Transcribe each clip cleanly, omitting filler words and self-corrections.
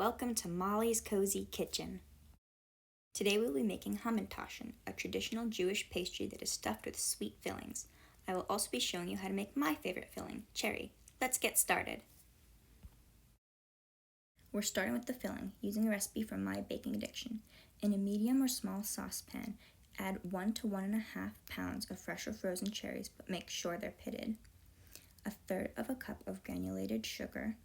Welcome to Molly's Cozy Kitchen. Today we'll be making Hamentashen, a traditional Jewish pastry that is stuffed with sweet fillings. I will also be showing you how to make my favorite filling, cherry. Let's get started. We're starting with the filling, using a recipe from My Baking Addiction. In a medium or small saucepan, add 1 to 1.5 pounds of fresh or frozen cherries, but make sure they're pitted. 1/3 cup of granulated sugar,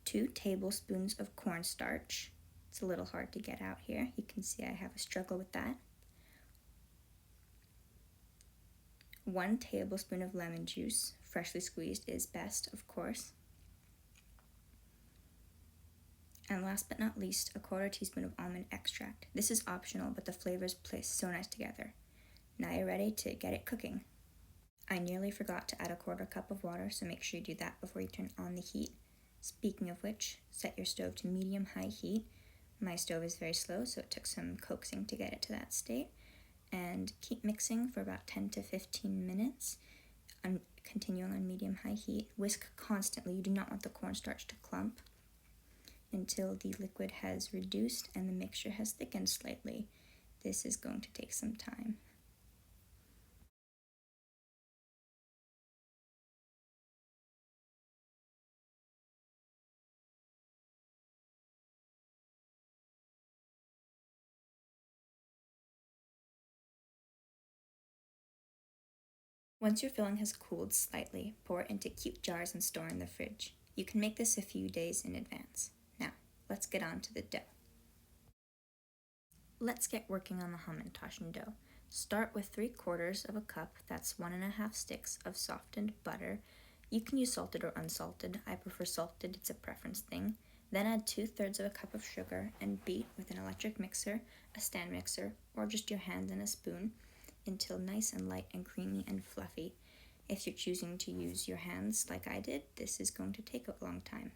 2 tablespoons of cornstarch. It's a little hard to get out here. You can see I have a struggle with that. 1 tablespoon of lemon juice. Freshly squeezed is best, of course. And last but not least, a 1/4 teaspoon of almond extract. This is optional, but the flavors play so nice together. Now you're ready to get it cooking. I nearly forgot to add a 1/4 cup of water, so make sure you do that before you turn on the heat. Speaking of which, set your stove to medium-high heat. My stove is very slow, so it took some coaxing to get it to that state. And keep mixing for about 10 to 15 minutes, continuing on medium-high heat. Whisk constantly. You do not want the cornstarch to clump until the liquid has reduced and the mixture has thickened slightly. This is going to take some time. Once your filling has cooled slightly, pour it into cute jars and store in the fridge. You can make this a few days in advance. Now, let's get on to the dough. Let's get working on the Hamentashen dough. Start with 3/4 cup, that's 1.5 sticks of softened butter. You can use salted or unsalted. I prefer salted, it's a preference thing. Then add 2/3 cup of sugar and beat with an electric mixer, a stand mixer, or just your hands and a spoon until nice and light and creamy and fluffy. If you're choosing to use your hands like I did, this is going to take a long time.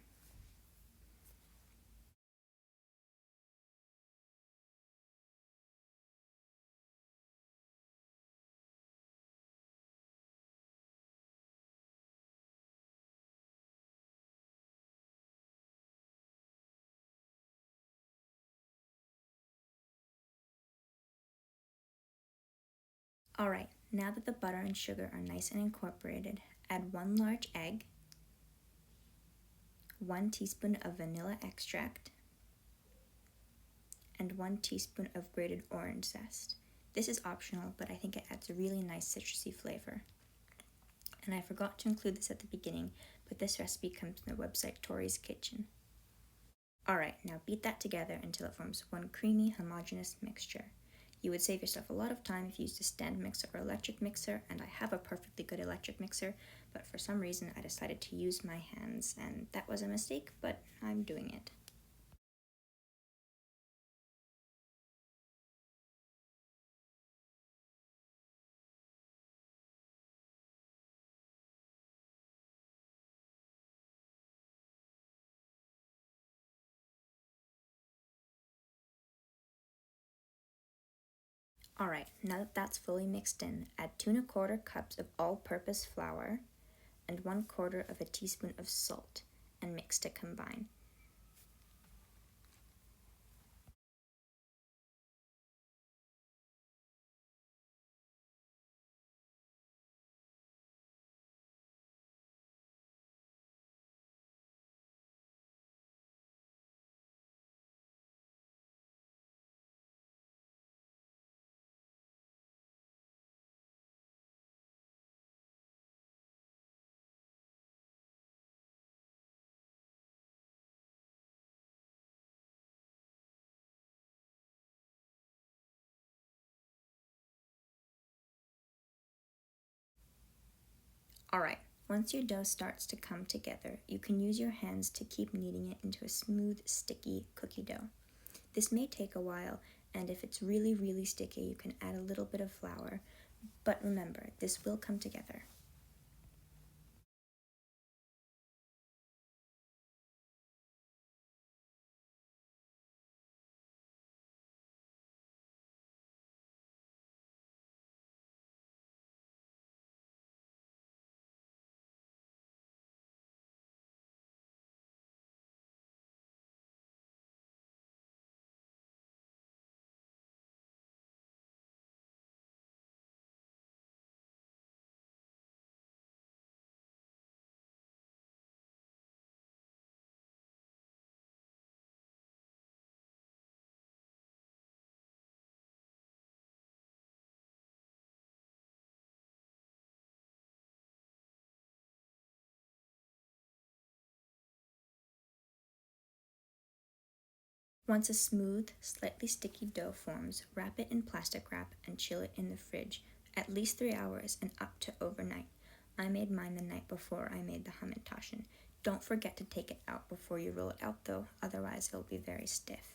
Alright, now that the butter and sugar are nice and incorporated, add 1 large egg, 1 teaspoon of vanilla extract, and 1 teaspoon of grated orange zest. This is optional, but I think it adds a really nice citrusy flavor. And I forgot to include this at the beginning, but this recipe comes from the website Tori's Kitchen. Alright, now beat that together until it forms one creamy, homogeneous mixture. You would save yourself a lot of time if you used a stand mixer or electric mixer, and I have a perfectly good electric mixer, but for some reason I decided to use my hands, and that was a mistake, but I'm doing it. Alright, now that that's fully mixed in, add 2 1/4 cups of all-purpose flour and 1/4 of a teaspoon of salt, and mix to combine. Alright, once your dough starts to come together, you can use your hands to keep kneading it into a smooth, sticky cookie dough. This may take a while, and if it's really, really sticky, you can add a little bit of flour, but remember, this will come together. Once a smooth, slightly sticky dough forms, wrap it in plastic wrap and chill it in the fridge at least 3 hours and up to overnight. I made mine the night before I made the Hamentashen. Don't forget to take it out before you roll it out though, otherwise it'll be very stiff.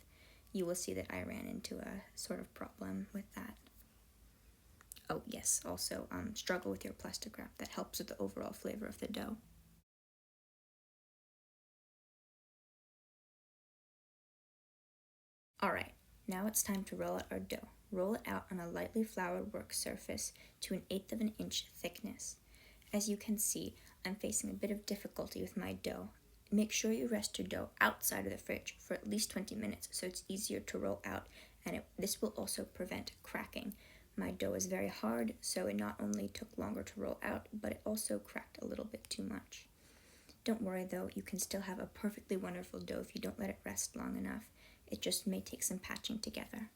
You will see that I ran into a sort of problem with that. Oh yes, also struggle with your plastic wrap. That helps with the overall flavor of the dough. Alright, now it's time to roll out our dough. Roll it out on a lightly floured work surface to 1/8 of an inch thickness. As you can see, I'm facing a bit of difficulty with my dough. Make sure you rest your dough outside of the fridge for at least 20 minutes so it's easier to roll out, and this will also prevent cracking. My dough is very hard, so it not only took longer to roll out, but it also cracked a little bit too much. Don't worry though, you can still have a perfectly wonderful dough if you don't let it rest long enough. It just may take some patching together.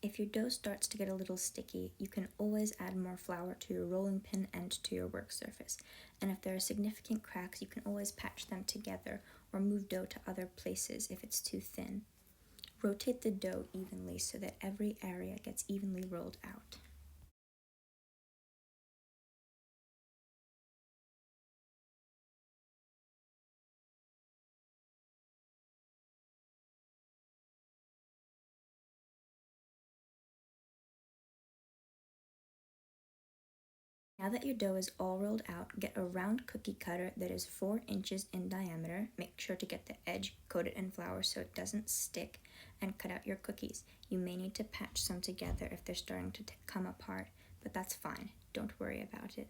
If your dough starts to get a little sticky, you can always add more flour to your rolling pin and to your work surface. And if there are significant cracks, you can always patch them together or move dough to other places if it's too thin. Rotate the dough evenly so that every area gets evenly rolled out. Now that your dough is all rolled out, get a round cookie cutter that is 4 inches in diameter. Make sure to get the edge coated in flour so it doesn't stick, and cut out your cookies. You may need to patch some together if they're starting to come apart, but that's fine. Don't worry about it.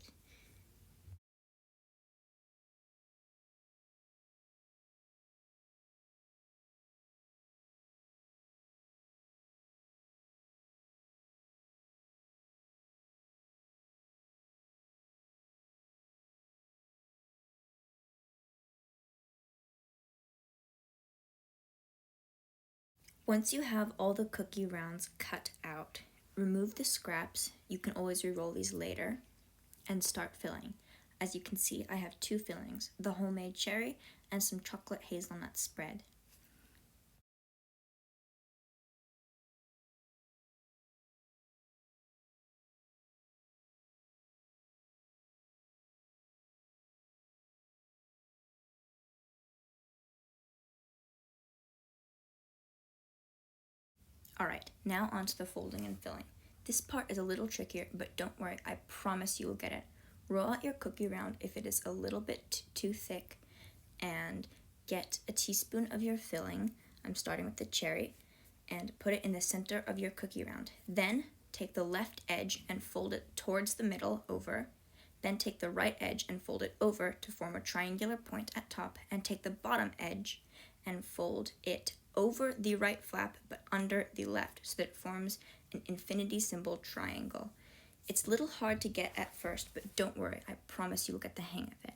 Once you have all the cookie rounds cut out, remove the scraps. You can always re-roll these later and start filling. As you can see, I have 2 fillings, the homemade cherry and some chocolate hazelnut spread. Alright, now onto the folding and filling. This part is a little trickier, but don't worry, I promise you will get it. Roll out your cookie round if it is a little bit too thick, and get a teaspoon of your filling. I'm starting with the cherry, and put it in the center of your cookie round. Then take the left edge and fold it towards the middle over. Then take the right edge and fold it over to form a triangular point at top, and take the bottom edge and fold it over the right flap but under the left so that it forms an infinity symbol triangle. It's a little hard to get at first, but don't worry, I promise you will get the hang of it.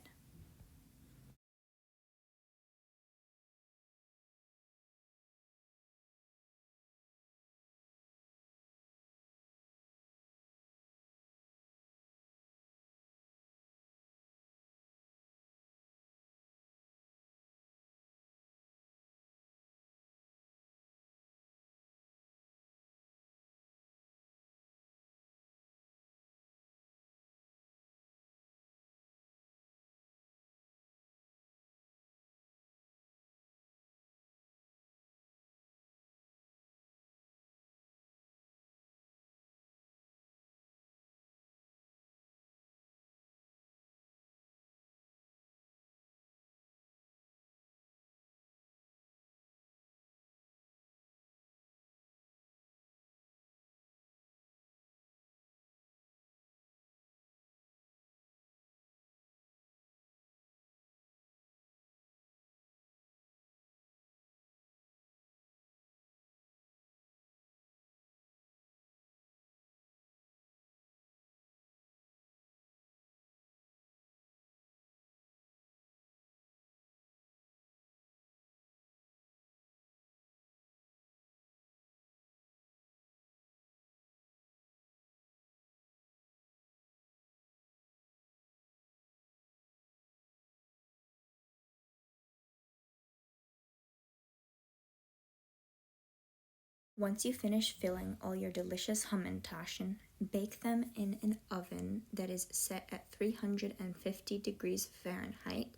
Once you finish filling all your delicious Hamentashen, bake them in an oven that is set at 350 degrees Fahrenheit,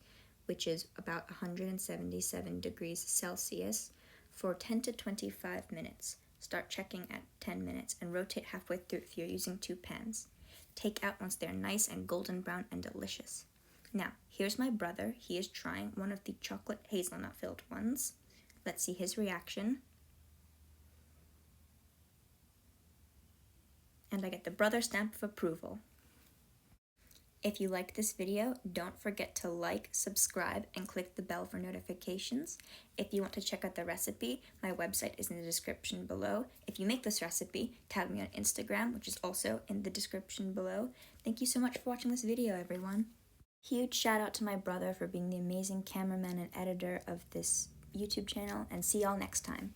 which is about 177 degrees Celsius, for 10 to 25 minutes. Start checking at 10 minutes and rotate halfway through if you're using 2 pans. Take out once they're nice and golden brown and delicious. Now, here's my brother. He is trying one of the chocolate hazelnut filled ones. Let's see his reaction. And I get the brother stamp of approval. If you liked this video, don't forget to like, subscribe, and click the bell for notifications. If you want to check out the recipe, my website is in the description below. If you make this recipe, tag me on Instagram, which is also in the description below. Thank you so much for watching this video, everyone. Huge shout out to my brother for being the amazing cameraman and editor of this YouTube channel, and see y'all next time.